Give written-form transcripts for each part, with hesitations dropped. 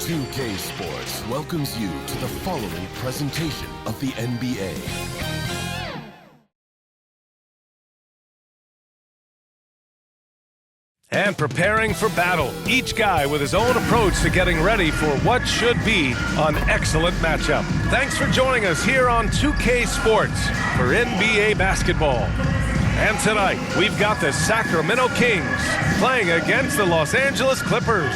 2K Sports welcomes you to the following presentation of the NBA. And preparing for battle, each guy with his own approach to getting ready for what should be an excellent matchup. Thanks for joining us here on 2K Sports for NBA basketball. And tonight, we've got the Sacramento Kings playing against the Los Angeles Clippers.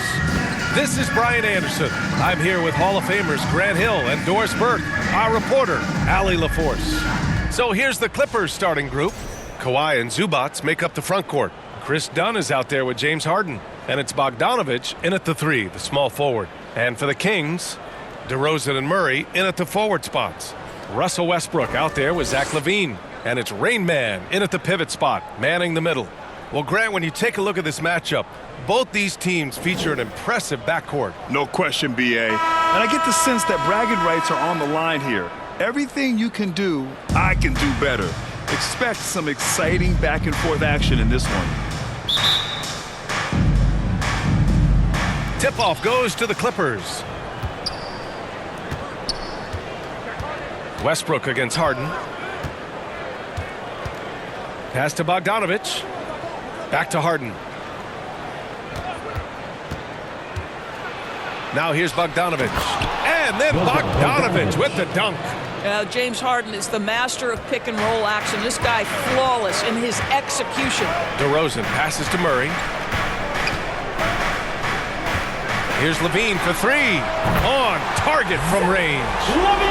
This is Brian Anderson. I'm here with Hall of Famers Grant Hill and Doris Burke, our reporter, Allie LaForce. So here's the Clippers starting group. Kawhi and Zubats make up the front court. Chris Dunn is out there with James Harden, and it's Bogdanovich in at the 3, the small forward. And for the Kings, DeRozan and Murray in at the forward spots. Russell Westbrook out there with Zach LaVine, and it's Rain Man in at the pivot spot, manning the middle. Well, Grant, when you take a look at this matchup, both these teams feature an impressive backcourt. No question, B.A. And I get the sense that bragging rights are on the line here. Everything you can do, I can do better. Expect some exciting back-and-forth action in this one. Tip-off goes to the Clippers. Westbrook against Harden. Pass to Bogdanovich. Back to Harden. Now here's Bogdanovich. And then Bogdanovich with the dunk. James Harden is the master of pick and roll action. This guy flawless in his execution. DeRozan passes to Murray. Here's LaVine for 3. On target from range.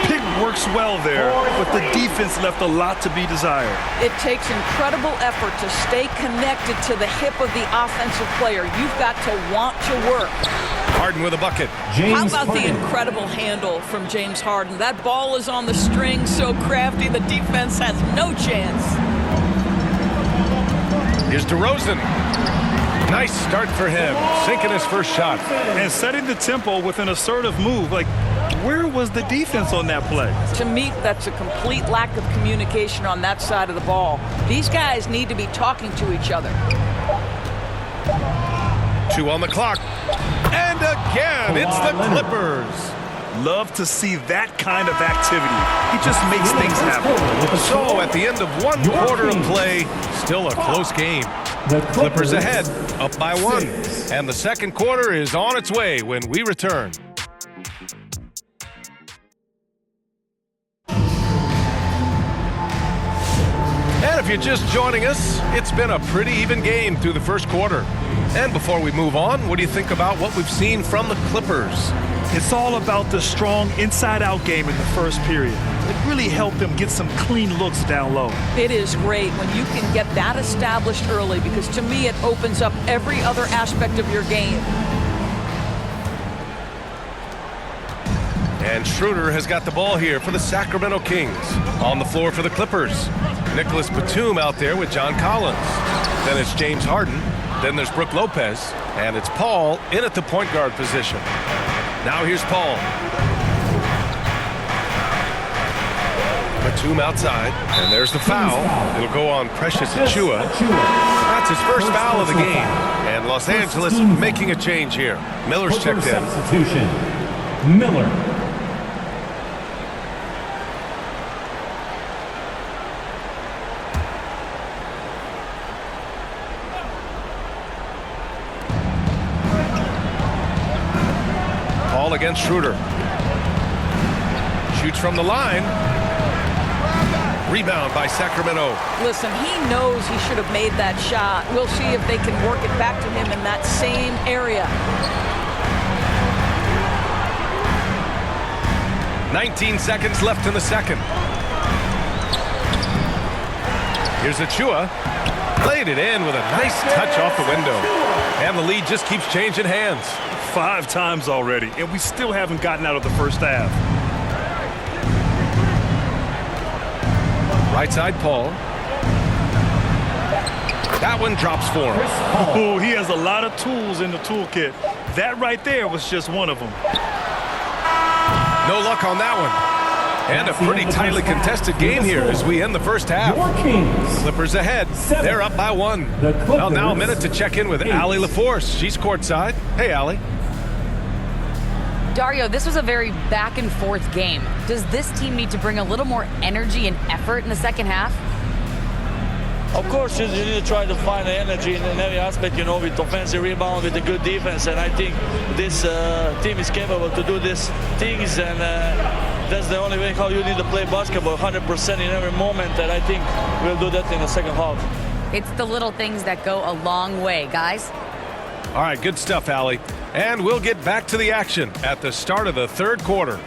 Pick works well there, but the defense left a lot to be desired. It takes incredible effort to stay connected to the hip of the offensive player. You've got to want to work. Harden with a bucket. How about the incredible handle from James Harden? That ball is on the string, so crafty, the defense has no chance. Here's DeRozan. Nice start for him, sinking his first shot. And setting the tempo with an assertive move. Like, where was the defense on that play? To me, that's a complete lack of communication on that side of the ball. These guys need to be talking to each other. 2 on the clock. And again, it's the Clippers. Love to see that kind of activity. He just makes things happen. So at the end of one quarter of play, still a close game. The Clippers ahead, up by 1. And the second quarter is on its way when we return. And if you're just joining us, it's been a pretty even game through the first quarter. And before we move on, what do you think about what we've seen from the Clippers? It's all about the strong inside-out game in the first period. It really helped them get some clean looks down low. It is great when you can get that established early, because to me it opens up every other aspect of your game. And Schroeder has got the ball here for the Sacramento Kings. On the floor for the Clippers. Nicholas Batum out there with John Collins. Then it's James Harden. Then there's Brook Lopez. And it's Paul in at the point guard position. Now here's Paul. Batum outside. And there's the foul. It'll go on Precious Achiuwa. That's his first foul of the game. And Los Angeles making a change here. Miller's checked in. Substitution. Miller. Against Schroeder. Shoots from the line. Rebound by Sacramento. Listen, he knows he should have made that shot. We'll see if they can work it back to him in that same area. 19 seconds left in the second. Here's Achiuwa. Played it in with a nice touch off the window. And the lead just keeps changing hands. 5 times already, and we still haven't gotten out of the first half. Right side, Paul. That one drops for him. Oh, he has a lot of tools in the toolkit. That right there was just one of them. No luck on that one. And a pretty tightly contested game here as we end the first half. Clippers ahead. They're up by 1. Well, now a minute to check in with Allie LaForce. She's courtside. Hey, Allie. Dario, this was a very back-and-forth game. Does this team need to bring a little more energy and effort in the second half? Of course, you need to try to find the energy in every aspect, with offensive rebound, with a good defense. And I think this team is capable to do these things. And that's the only way how you need to play basketball, 100% in every moment. And I think we'll do that in the second half. It's the little things that go a long way, guys. All right, good stuff, Allie. And we'll get back to the action at the start of the third quarter.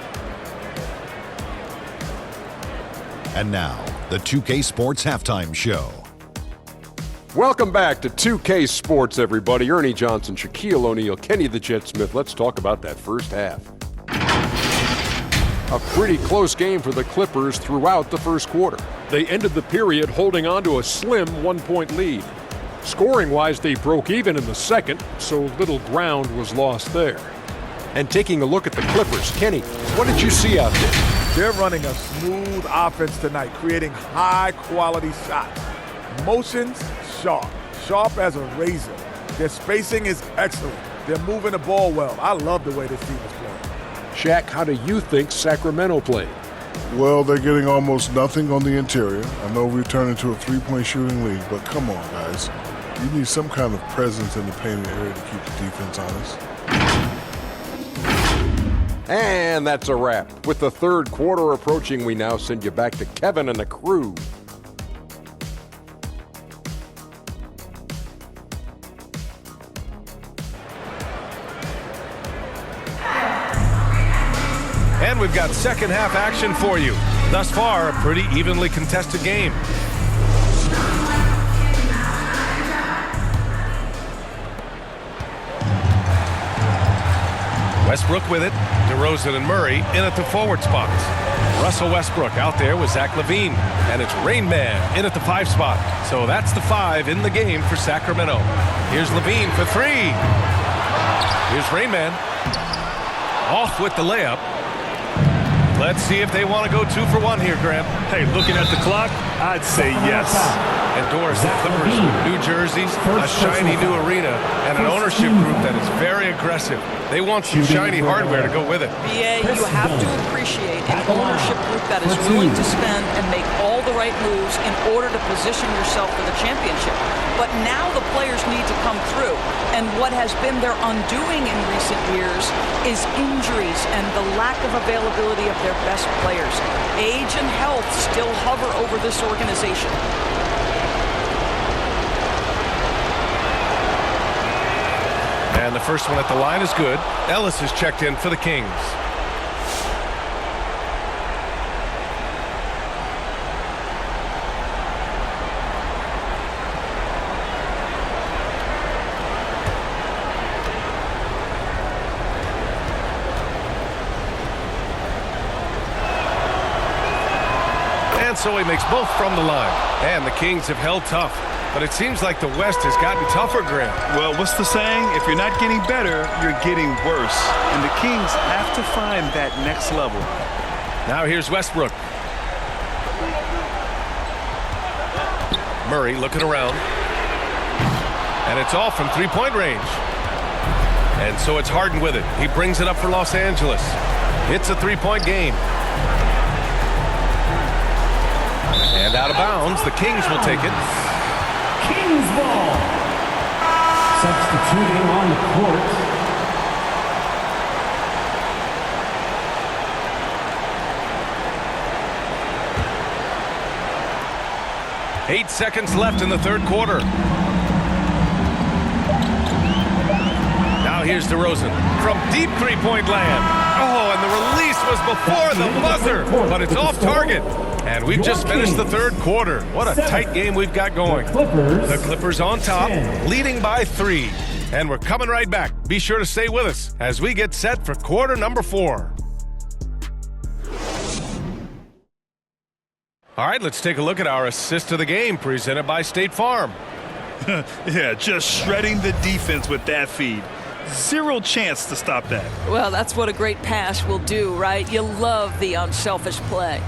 And now, the 2K Sports Halftime Show. Welcome back to 2K Sports, everybody. Ernie Johnson, Shaquille O'Neal, Kenny the Jet Smith. Let's talk about that first half. A pretty close game for the Clippers throughout the first quarter. They ended the period holding on to a slim 1-point lead. Scoring-wise, they broke even in the second, so little ground was lost there. And taking a look at the Clippers, Kenny, what did you see out there? They're running a smooth offense tonight, creating high-quality shots. Motions, sharp as a razor. Their spacing is excellent. They're moving the ball well. I love the way this team is playing. Shaq, how do you think Sacramento played? Well, they're getting almost nothing on the interior. I know we've turned into a three-point shooting league, but come on, guys. You need some kind of presence in the painted area to keep the defense honest. And that's a wrap. With the third quarter approaching, we now send you back to Kevin and the crew. And we've got second half action for you. Thus far, a pretty evenly contested game. Westbrook with it. DeRozan and Murray in at the forward spots. Russell Westbrook out there with Zach LaVine. And it's Rain Man in at the 5 spot. So that's the 5 in the game for Sacramento. Here's LaVine for 3. Here's Rain Man. Off with the layup. Let's see if they want to go 2 for 1 here, Grant. Hey, looking at the clock, I'd say yes. Endorse the Clippers with new jerseys, a shiny new arena, and an ownership group that is very aggressive. They want some shiny hardware to go with it. BA, you have to appreciate an ownership group that is willing to spend and make all the right moves in order to position yourself for the championship. But now the players need to come through. And what has been their undoing in recent years is injuries and the lack of availability of their best players. Age and health still hover over this organization. And the first one at the line is good. Ellis is checked in for the Kings. And so he makes both from the line. And the Kings have held tough. But it seems like the West has gotten tougher, Grant. Well, what's the saying? If you're not getting better, you're getting worse. And the Kings have to find that next level. Now here's Westbrook. Murray looking around. And it's all from three-point range. And so it's Harden with it. He brings it up for Los Angeles. It's a three-point game. And out of bounds, the Kings will take it. Kings ball. Substituting on the court. Eight seconds left in the third quarter. Now here's DeRozan from deep three-point land. Oh, and the release was before the buzzer, but it's off target. And we've just finished the third quarter. What a tight game we've got going. The Clippers on top, leading by 3. And we're coming right back. Be sure to stay with us as we get set for quarter number 4. All right, let's take a look at our assist of the game presented by State Farm. Yeah, just shredding the defense with that feed. Zero chance to stop that. Well, that's what a great pass will do, right? You love the unselfish play.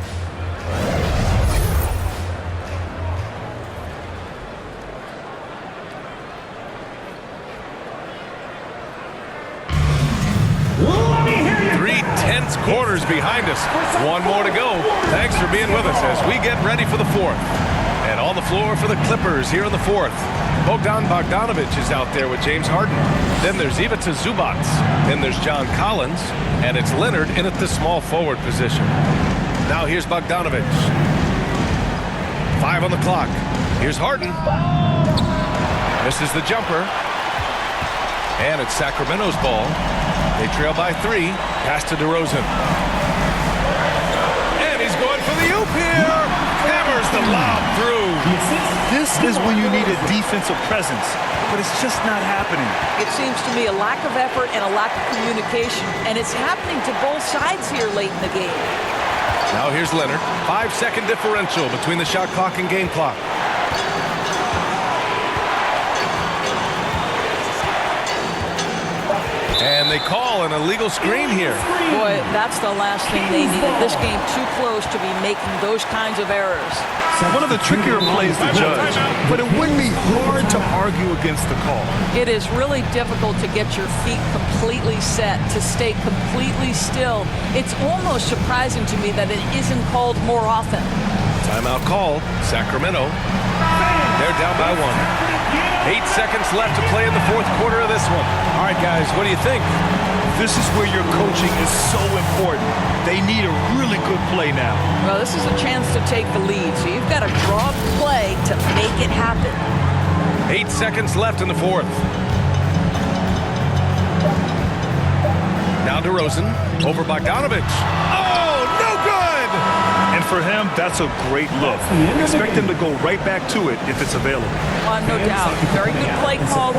Let me hear you 3 tense quarters behind us. One more to go. Thanks for being with us as we get ready for the fourth. And on the floor for the Clippers here in the fourth. Bogdanovich is out there with James Harden. Then there's Ivica Zubac. Then there's John Collins. And it's Leonard in at the small forward position. Now here's Bogdanovich. 5 on the clock. Here's Harden. Misses the jumper. And it's Sacramento's ball. They trail by 3. Pass to DeRozan. And he's going for the oop here. Hammers the lob through. This is when you need a defensive presence, but it's just not happening. It seems to me a lack of effort and a lack of communication, and it's happening to both sides here late in the game. Now here's Leonard. 5-second differential between the shot clock and game clock. And they call an illegal screen here. Boy, that's the last thing they needed. This game too close to be making those kinds of errors. One of the trickier plays to judge, but it would be hard to argue against the call. It is really difficult to get your feet completely set, to stay completely still. It's almost surprising to me that it isn't called more often. Timeout call, Sacramento. They're down by 1. 8 seconds left to play in the fourth quarter of this one. All right, guys, what do you think? This is where your coaching is so important. They need a really good play now. Well, this is a chance to take the lead, so you've got to draw the play to make it happen. 8 seconds left in the fourth. Now DeRozan over Bogdanovich. Oh, no good! And for him, that's a great look. Expect him to go right back to it if it's available. No doubt. Very good play call.